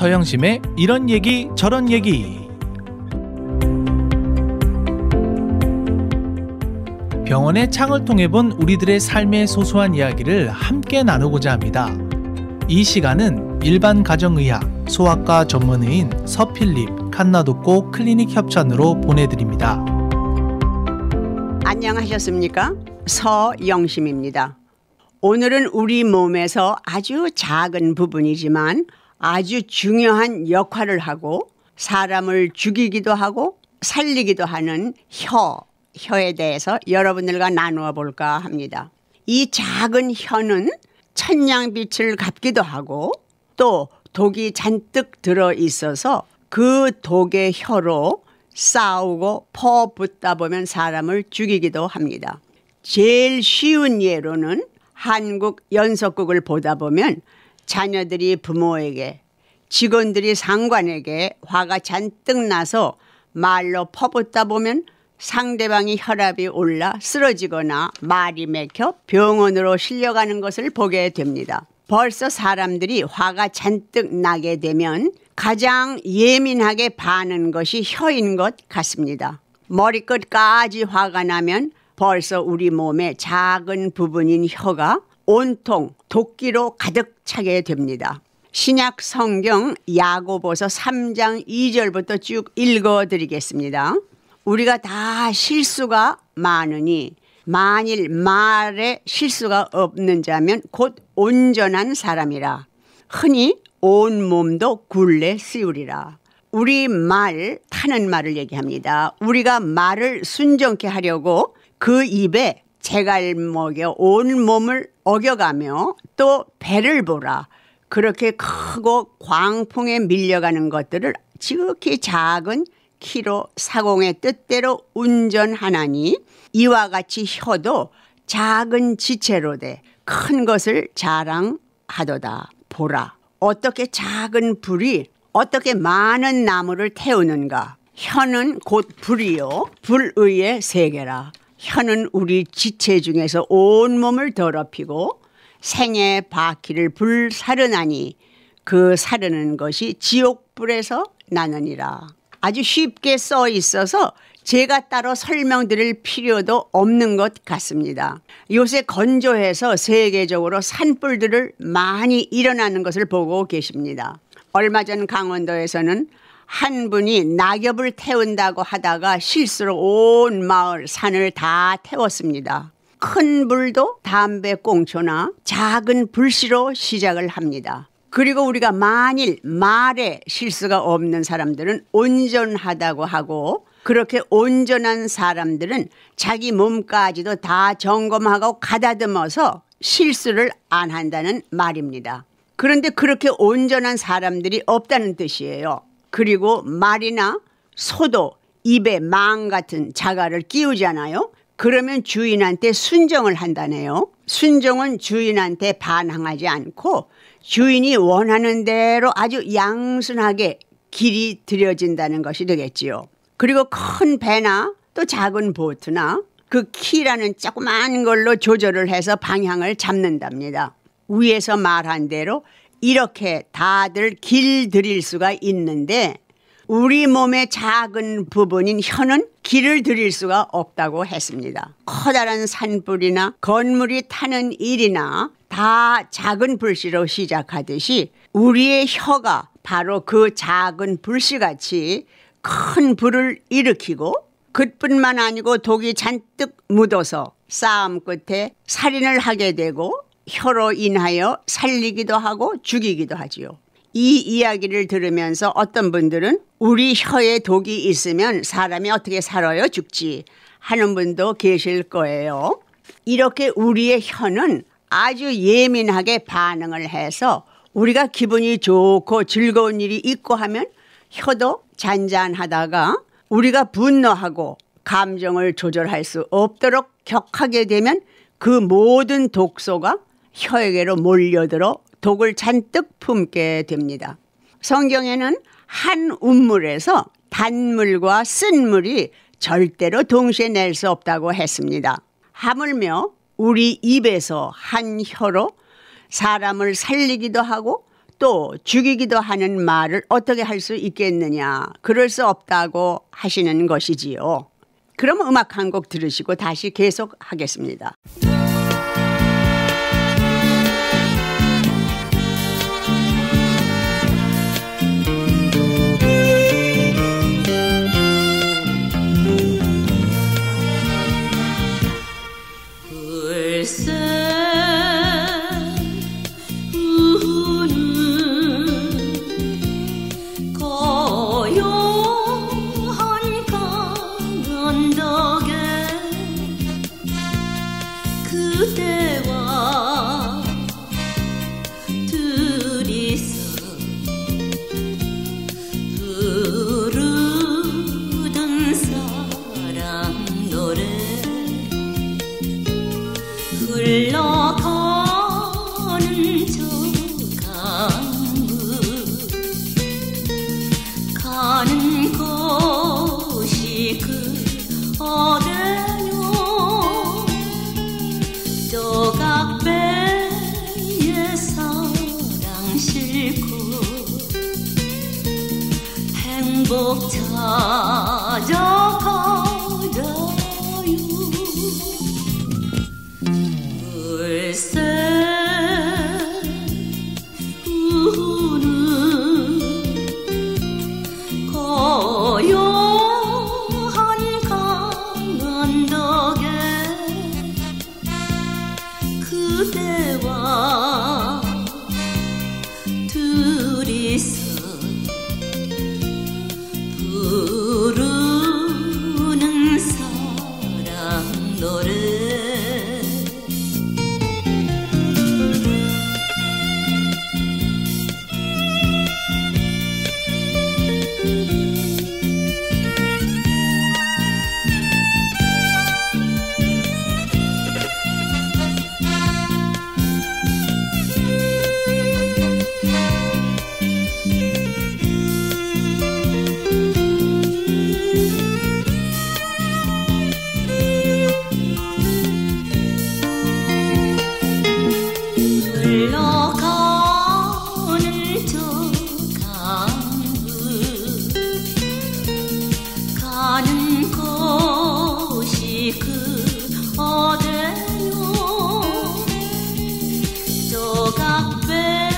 서영심의 이런 얘기 저런 얘기. 병원의 창을 통해 본 우리들의 삶의 소소한 이야기를 함께 나누고자 합니다. 이 시간은 일반 가정의학, 소아과 전문의인 서필립 칸나독고 클리닉 협찬으로 보내드립니다. 안녕하셨습니까? 서영심입니다. 오늘은 우리 몸에서 아주 작은 부분이지만 아주 중요한 역할을 하고 사람을 죽이기도 하고 살리기도 하는 혀에 대해서 여러분들과 나누어 볼까 합니다. 이 작은 혀는 천냥빛을 갚기도 하고 또 독이 잔뜩 들어있어서 그 독의 혀로 싸우고 퍼붓다 보면 사람을 죽이기도 합니다. 제일 쉬운 예로는 한국 연속극을 보다 보면 자녀들이 부모에게, 직원들이 상관에게 화가 잔뜩 나서 말로 퍼붓다 보면 상대방이 혈압이 올라 쓰러지거나 말이 막혀 병원으로 실려가는 것을 보게 됩니다. 벌써 사람들이 화가 잔뜩 나게 되면 가장 예민하게 반하는 것이 혀인 것 같습니다. 머리끝까지 화가 나면 벌써 우리 몸의 작은 부분인 혀가 온통 도끼로 가득 차게 됩니다. 신약 성경 야고보서 3장 2절부터 쭉 읽어드리겠습니다. 우리가 다 실수가 많으니 만일 말에 실수가 없는 자면 곧 온전한 사람이라. 흔히 온 몸도 굴레 씌우리라. 우리 말, 타는 말을 얘기합니다. 우리가 말을 순정케 하려고 그 입에 재갈먹여 온 몸을 어겨가며 또 배를 보라. 그렇게 크고 광풍에 밀려가는 것들을 지극히 작은 키로 사공의 뜻대로 운전하나니 이와 같이 혀도 작은 지체로 돼 큰 것을 자랑하도다. 보라. 어떻게 작은 불이 어떻게 많은 나무를 태우는가. 혀는 곧 불이요 불의의 세계라. 혀는 우리 지체 중에서 온몸을 더럽히고 생의 바퀴를 불사르나니 그 사르는 것이 지옥불에서 나느니라. 아주 쉽게 써 있어서 제가 따로 설명드릴 필요도 없는 것 같습니다. 요새 건조해서 세계적으로 산불들을 많이 일어나는 것을 보고 계십니다. 얼마 전 강원도에서는 한 분이 낙엽을 태운다고 하다가 실수로 온 마을 산을 다 태웠습니다. 큰 불도 담배꽁초나 작은 불씨로 시작을 합니다. 그리고 우리가 만일 말에 실수가 없는 사람들은 온전하다고 하고 그렇게 온전한 사람들은 자기 몸까지도 다 점검하고 가다듬어서 실수를 안 한다는 말입니다. 그런데 그렇게 온전한 사람들이 없다는 뜻이에요. 그리고 말이나 소도 입에 망 같은 자갈을 끼우잖아요. 그러면 주인한테 순정을 한다네요. 순정은 주인한테 반항하지 않고 주인이 원하는 대로 아주 양순하게 길이 들여진다는 것이 되겠지요. 그리고 큰 배나 또 작은 보트나 그 키라는 조그만 걸로 조절을 해서 방향을 잡는답니다. 위에서 말한 대로 이렇게 다들 길들일 수가 있는데 우리 몸의 작은 부분인 혀는 길을 들일 수가 없다고 했습니다. 커다란 산불이나 건물이 타는 일이나 다 작은 불씨로 시작하듯이 우리의 혀가 바로 그 작은 불씨같이 큰 불을 일으키고 그뿐만 아니고 독이 잔뜩 묻어서 싸움 끝에 살인을 하게 되고 혀로 인하여 살리기도 하고 죽이기도 하지요. 이 이야기를 들으면서 어떤 분들은 우리 혀에 독이 있으면 사람이 어떻게 살아요? 죽지 하는 분도 계실 거예요. 이렇게 우리의 혀는 아주 예민하게 반응을 해서 우리가 기분이 좋고 즐거운 일이 있고 하면 혀도 잔잔하다가 우리가 분노하고 감정을 조절할 수 없도록 격하게 되면 그 모든 독소가 혀에게로 몰려들어 독을 잔뜩 품게 됩니다. 성경에는 한 운물에서 단물과 쓴물이 절대로 동시에 낼 수 없다고 했습니다. 하물며 우리 입에서 한 혀로 사람을 살리기도 하고 또 죽이기도 하는 말을 어떻게 할 수 있겠느냐. 그럴 수 없다고 하시는 것이지요. 그럼 음악 한 곡 들으시고 다시 계속하겠습니다. 흘러가는 저 강물 가는 곳이 그 어디뇨 조각배에 사랑 싣고 행복 찾아가요. 글쎄 우는 고요한 강언덕에 그대와 둘이서 부르는 사랑 노래. 흘러가는 저 강물 가는 곳이 그 어디뇨 조각배에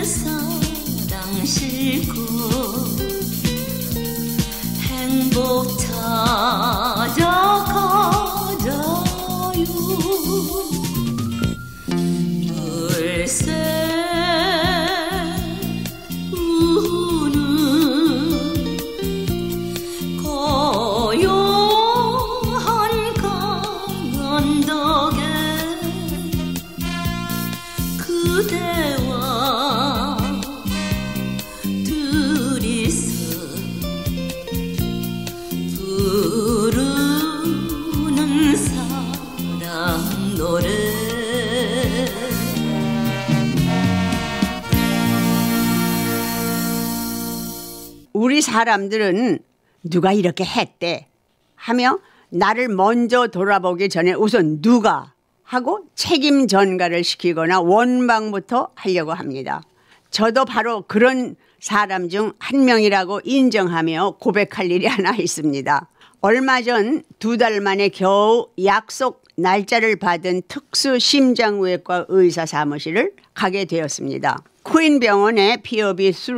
사랑 싣고 행복 찾아가요. 글쎄 우는 고요한 강언덕에 그대와 둘이서 부르는 사랑 노래. 우리 사람들은 누가 이렇게 했대 하며 나를 먼저 돌아보기 전에 우선 누가 하고 책임 전가를 시키거나 원망부터 하려고 합니다. 저도 바로 그런 사람 중 한 명이라고 인정하며 고백할 일이 하나 있습니다. 얼마 전 2달 만에 겨우 약속 날짜를 받은 특수 심장외과 의사 사무실을 가게 되었습니다. 퀸 병원의 POB 3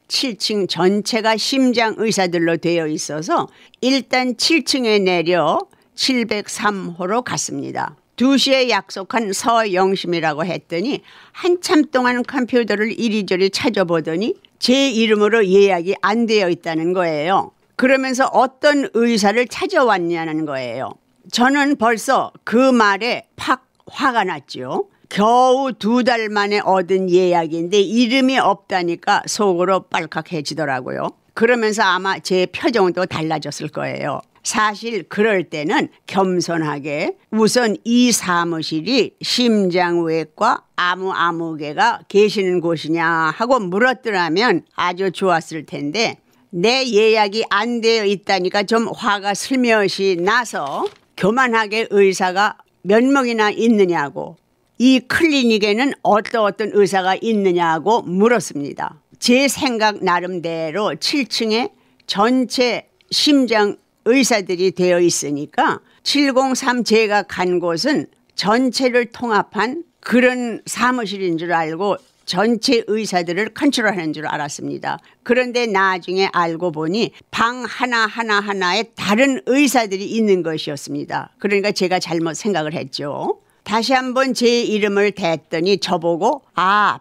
7층 전체가 심장 의사들로 되어 있어서 일단 7층에 내려 703호로 갔습니다. 2시에 약속한 서영심이라고 했더니 한참 동안 컴퓨터를 이리저리 찾아보더니 제 이름으로 예약이 안 되어 있다는 거예요. 그러면서 어떤 의사를 찾아왔냐는 거예요. 저는 벌써 그 말에 팍 화가 났죠. 겨우 2달 만에 얻은 예약인데 이름이 없다니까 속으로 빨갛해지더라고요. 그러면서 아마 제 표정도 달라졌을 거예요. 사실 그럴 때는 겸손하게 우선 이 사무실이 심장외과 아무개가 계시는 곳이냐 하고 물었더라면 아주 좋았을 텐데 내 예약이 안 되어 있다니까 좀 화가 슬며시 나서 교만하게 의사가 몇 명이나 있느냐고 이 클리닉에는 어떤 의사가 있느냐고 물었습니다. 제 생각 나름대로 7층에 전체 심장 의사들이 되어 있으니까 703 제가 간 곳은 전체를 통합한 그런 사무실인 줄 알고 전체 의사들을 컨트롤하는 줄 알았습니다. 그런데 나중에 알고 보니 방 하나하나에 다른 의사들이 있는 것이었습니다. 그러니까 제가 잘못 생각을 했죠. 다시 한번 제 이름을 댔더니 저보고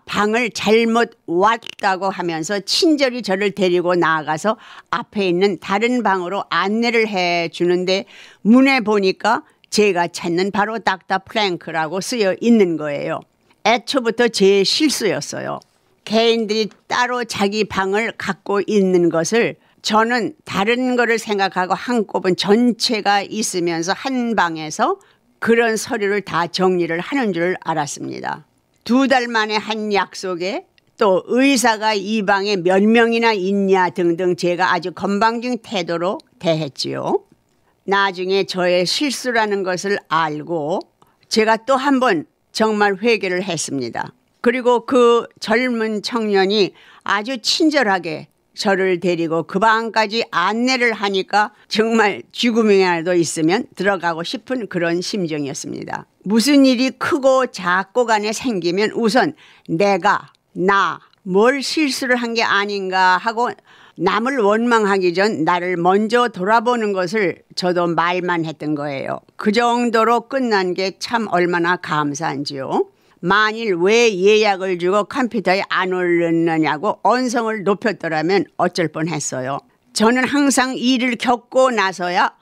방을 잘못 왔다고 하면서 친절히 저를 데리고 나가서 앞에 있는 다른 방으로 안내를 해 주는데 문에 보니까 제가 찾는 바로 닥터 플랭크라고 쓰여 있는 거예요. 애초부터 제 실수였어요. 개인들이 따로 자기 방을 갖고 있는 것을 저는 다른 거를 생각하고 한꺼번에 전체가 있으면서 한 방에서 그런 서류를 다 정리를 하는 줄 알았습니다. 2달 만에 한 약속에 또 의사가 이 방에 몇 명이나 있냐 등등 제가 아주 건방진 태도로 대했지요. 나중에 저의 실수라는 것을 알고 제가 또 한 번 정말 회개를 했습니다. 그리고 그 젊은 청년이 아주 친절하게 저를 데리고 그 방까지 안내를 하니까 정말 죽음이라도 있으면 들어가고 싶은 그런 심정이었습니다. 무슨 일이 크고 작고 간에 생기면 우선 뭘 실수를 한 게 아닌가 하고 남을 원망하기 전 나를 먼저 돌아보는 것을 저도 말만 했던 거예요. 그 정도로 끝난 게 참 얼마나 감사한지요. 만일 왜 예약을 주고 컴퓨터에 안 올렸느냐고 언성을 높였더라면 어쩔 뻔했어요. 저는 항상 일을 겪고 나서야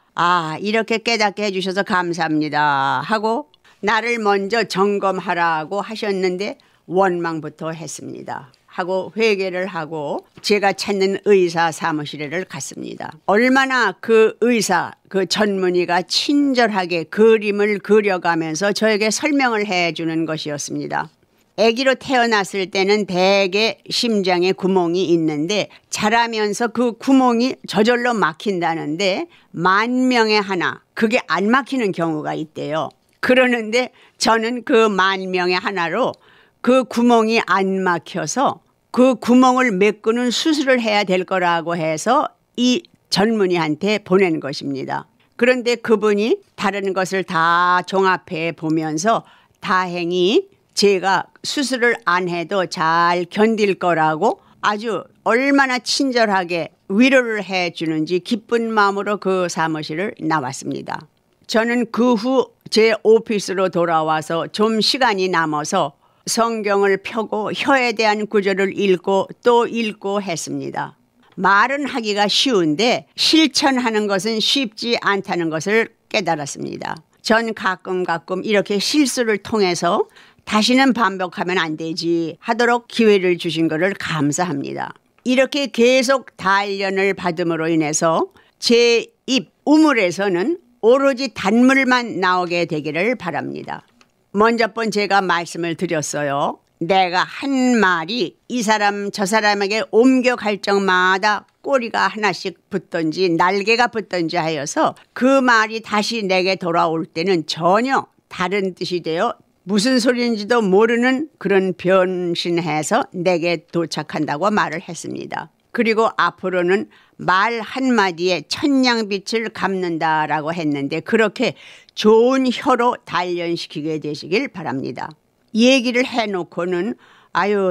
이렇게 깨닫게 해주셔서 감사합니다 하고 나를 먼저 점검하라고 하셨는데 원망부터 했습니다 하고 회개를 하고 제가 찾는 의사 사무실에를 갔습니다. 얼마나 그 의사, 그 전문의가 친절하게 그림을 그려가면서 저에게 설명을 해주는 것이었습니다. 아기로 태어났을 때는 대개 심장에 구멍이 있는데 자라면서 그 구멍이 저절로 막힌다는데 10,000명에 하나 그게 안 막히는 경우가 있대요. 그러는데 저는 그 10,000명에 하나로 그 구멍이 안 막혀서 그 구멍을 메꾸는 수술을 해야 될 거라고 해서 이 전문의한테 보낸 것입니다. 그런데 그분이 다른 것을 다 종합해 보면서 다행히 제가 수술을 안 해도 잘 견딜 거라고 아주 얼마나 친절하게 위로를 해 주는지 기쁜 마음으로 그 사무실을 나왔습니다. 저는 그 후 제 오피스로 돌아와서 좀 시간이 남아서 성경을 펴고 혀에 대한 구절을 읽고 또 읽고 했습니다. 말은 하기가 쉬운데 실천하는 것은 쉽지 않다는 것을 깨달았습니다. 전 가끔 이렇게 실수를 통해서 다시는 반복하면 안 되지 하도록 기회를 주신 것을 감사합니다. 이렇게 계속 단련을 받음으로 인해서 제 입 우물에서는 오로지 단물만 나오게 되기를 바랍니다. 먼저 제가 말씀을 드렸어요. 내가 한 말이 이 사람 저 사람에게 옮겨갈 적마다 꼬리가 하나씩 붙든지 날개가 붙든지 하여서 그 말이 다시 내게 돌아올 때는 전혀 다른 뜻이 되어 무슨 소리인지도 모르는 그런 변신해서 내게 도착한다고 말을 했습니다. 그리고 앞으로는 말 한마디에 천냥빛을 갚는다라고 했는데 그렇게 좋은 혀로 단련시키게 되시길 바랍니다. 얘기를 해놓고는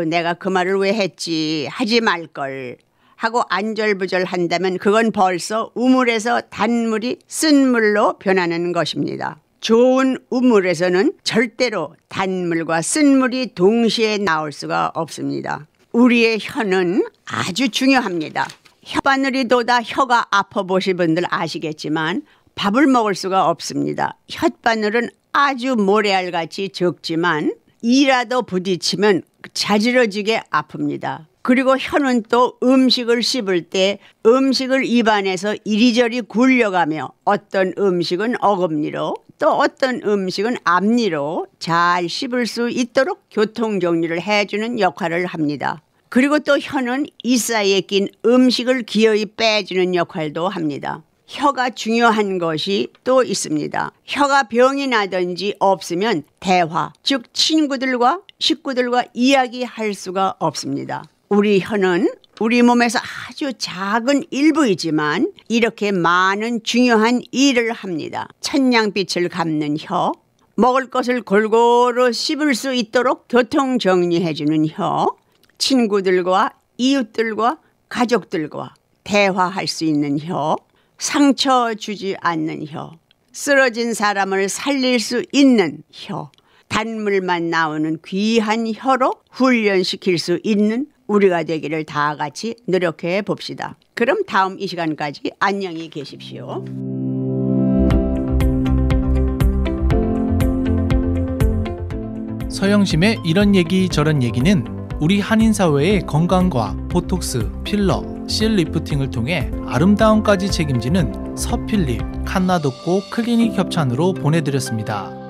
내가 그 말을 왜 했지 하지 말걸 하고 안절부절 한다면 그건 벌써 우물에서 단물이 쓴물로 변하는 것입니다. 좋은 우물에서는 절대로 단물과 쓴물이 동시에 나올 수가 없습니다. 우리의 혀는 아주 중요합니다. 혓바늘이 돋아 혀가 아파 보신 분들 아시겠지만 밥을 먹을 수가 없습니다. 혓바늘은 아주 모래알같이 적지만 이라도 부딪히면 자지러지게 아픕니다. 그리고 혀는 또 음식을 씹을 때 음식을 입안에서 이리저리 굴려가며 어떤 음식은 어금니로 또 어떤 음식은 앞니로 잘 씹을 수 있도록 교통정리를 해주는 역할을 합니다. 그리고 또 혀는 이 사이에 낀 음식을 기어이 빼주는 역할도 합니다. 혀가 중요한 것이 또 있습니다. 혀가 병이 나든지 없으면 대화, 즉 친구들과 식구들과 이야기할 수가 없습니다. 우리 혀는 우리 몸에서 아주 작은 일부이지만 이렇게 많은 중요한 일을 합니다. 천냥빛을 감는 혀, 먹을 것을 골고루 씹을 수 있도록 교통 정리해주는 혀, 친구들과 이웃들과 가족들과 대화할 수 있는 혀, 상처 주지 않는 혀, 쓰러진 사람을 살릴 수 있는 혀, 단물만 나오는 귀한 혀로 훈련시킬 수 있는 우리가 되기를 다 같이 노력해 봅시다. 그럼 다음 이 시간까지 안녕히 계십시오. 서영심의 이런 얘기 저런 얘기는 우리 한인사회의 건강과 보톡스, 필러, 실 리프팅을 통해 아름다움까지 책임지는 서필립, 칸나독고 클리닉 협찬으로 보내드렸습니다.